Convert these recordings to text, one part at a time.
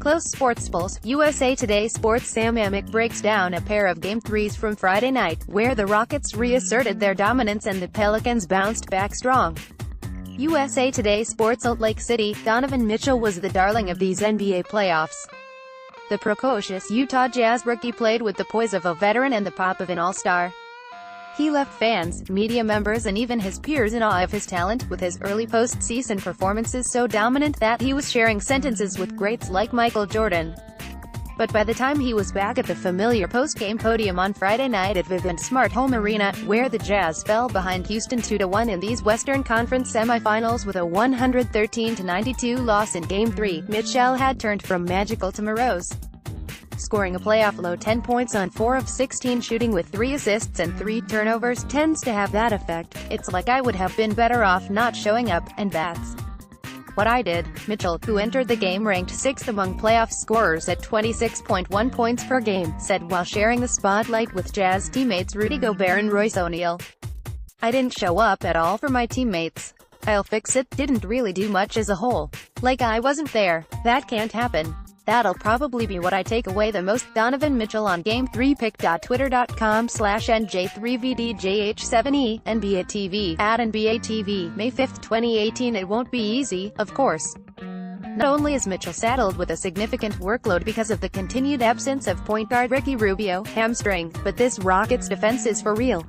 Close SportsPulse, USA Today Sports Sam Amick breaks down a pair of Game 3s from Friday night, where the Rockets reasserted their dominance and the Pelicans bounced back strong. USA Today Sports Salt Lake City, Donovan Mitchell was the darling of these NBA playoffs. The precocious Utah Jazz rookie played with the poise of a veteran and the pop of an all-star. He left fans, media members and even his peers in awe of his talent, with his early postseason performances so dominant that he was sharing sentences with greats like Michael Jordan. But by the time he was back at the familiar post-game podium on Friday night at Vivint Smart Home Arena, where the Jazz fell behind Houston 2-1 in these Western Conference semifinals with a 113-92 loss in Game 3, Mitchell had turned from magical to morose, scoring a playoff-low 10 points on 4 of 16 shooting with 3 assists and 3 turnovers tends to have that effect. It's like I would have been better off not showing up, and that's what I did. Mitchell, who entered the game ranked 6th among playoff scorers at 26.1 points per game, said while sharing the spotlight with Jazz teammates Rudy Gobert and Royce O'Neal. "I didn't show up at all for my teammates. I'll fix it. Didn't really do much as a whole. Like I wasn't there. That can't happen. That'll probably be what I take away the most." Donovan Mitchell on Game 3 pic.twitter.com/NJ3VDJH7E, NBA TV, @NBA TV, May 5, 2018. It won't be easy, of course. Not only is Mitchell saddled with a significant workload because of the continued absence of point guard Ricky Rubio, hamstring, but this Rockets defense is for real.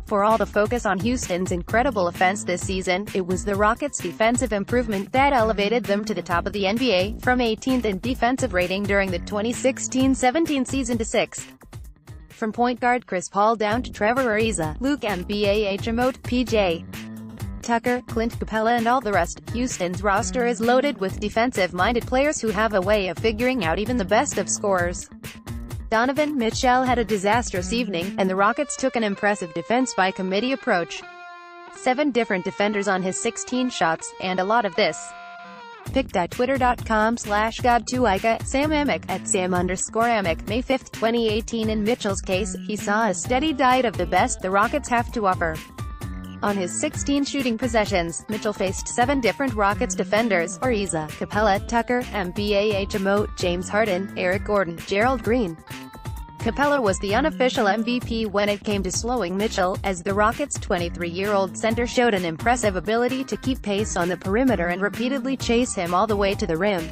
For all the focus on Houston's incredible offense this season, it was the Rockets' defensive improvement that elevated them to the top of the NBA, from 18th in defensive rating during the 2016-17 season to 6th. From point guard Chris Paul down to Trevor Ariza, Luke Mbah, PJ Tucker, Clint Capella and all the rest, Houston's roster is loaded with defensive-minded players who have a way of figuring out even the best of scorers. Donovan Mitchell had a disastrous evening, and the Rockets took an impressive defense-by-committee approach. 7 different defenders on his 16 shots, and a lot of this. pic.twitter.com/God2Ika, Sam Amick, @Sam_Amick, May 5, 2018. In Mitchell's case, he saw a steady diet of the best the Rockets have to offer. On his 16 shooting possessions, Mitchell faced 7 different Rockets defenders: Ariza, Capella, Tucker, Mbah, James Harden, Eric Gordon, Gerald Green. Capella was the unofficial MVP when it came to slowing Mitchell, as the Rockets' 23-year-old center showed an impressive ability to keep pace on the perimeter and repeatedly chase him all the way to the rim.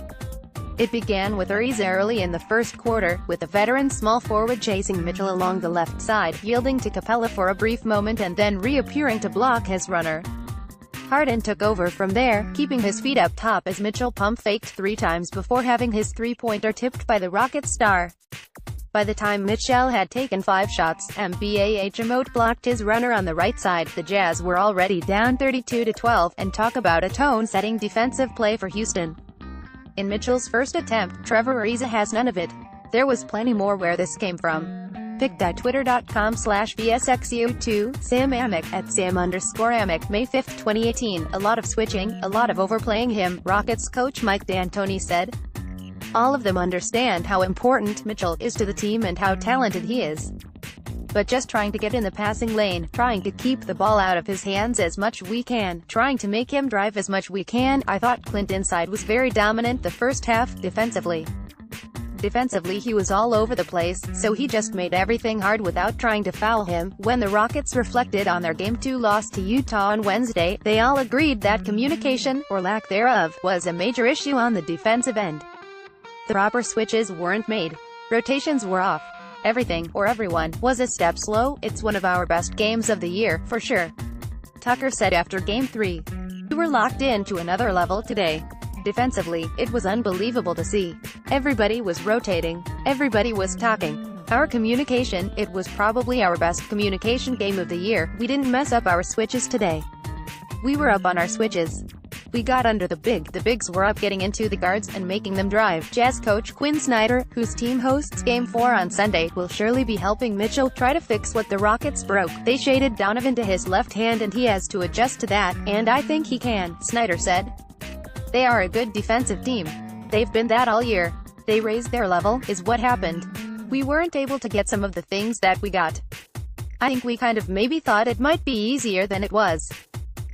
It began with Ariza early in the first quarter, with the veteran small forward chasing Mitchell along the left side, yielding to Capella for a brief moment and then reappearing to block his runner. Harden took over from there, keeping his feet up top as Mitchell pump-faked 3 times before having his three-pointer tipped by the Rockets star. By the time Mitchell had taken 5 shots, Mbah blocked his runner on the right side. The Jazz were already down 32-12, and talk about a tone-setting defensive play for Houston. In Mitchell's first attempt, Trevor Ariza has none of it. There was plenty more where this came from. pic.twitter.com/VSXU2, Sam Amick, @Sam_Amick, May 5, 2018. "A lot of switching, a lot of overplaying him," Rockets coach Mike D'Antoni said. "All of them understand how important Mitchell is to the team and how talented he is. But just trying to get in the passing lane, trying to keep the ball out of his hands as much we can, trying to make him drive as much we can." I thought Clint inside was very dominant the first half, defensively. Defensively he was all over the place, so he just made everything hard without trying to foul him. When the Rockets reflected on their Game 2 loss to Utah on Wednesday, they all agreed that communication, or lack thereof, was a major issue on the defensive end. The proper switches weren't made. Rotations were off. Everything, or everyone, was a step slow. "It's one of our best games of the year, for sure," Tucker said after Game 3. "We were locked in to another level today. Defensively, it was unbelievable to see. Everybody was rotating. Everybody was talking. Our communication, it was probably our best communication game of the year. We didn't mess up our switches today. We were up on our switches. We got under the bigs were up getting into the guards and making them drive." Jazz coach Quinn Snyder, whose team hosts Game 4 on Sunday, will surely be helping Mitchell try to fix what the Rockets broke. "They shaded Donovan to his left hand and he has to adjust to that, and I think he can," Snyder said. "They are a good defensive team. They've been that all year. They raised their level, is what happened. We weren't able to get some of the things that we got. I think we kind of maybe thought it might be easier than it was.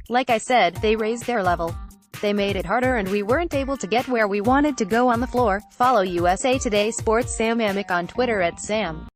Like I said, they raised their level. They made it harder and we weren't able to get where we wanted to go on the floor. Follow USA Today Sports Sam Amick on Twitter @Sam.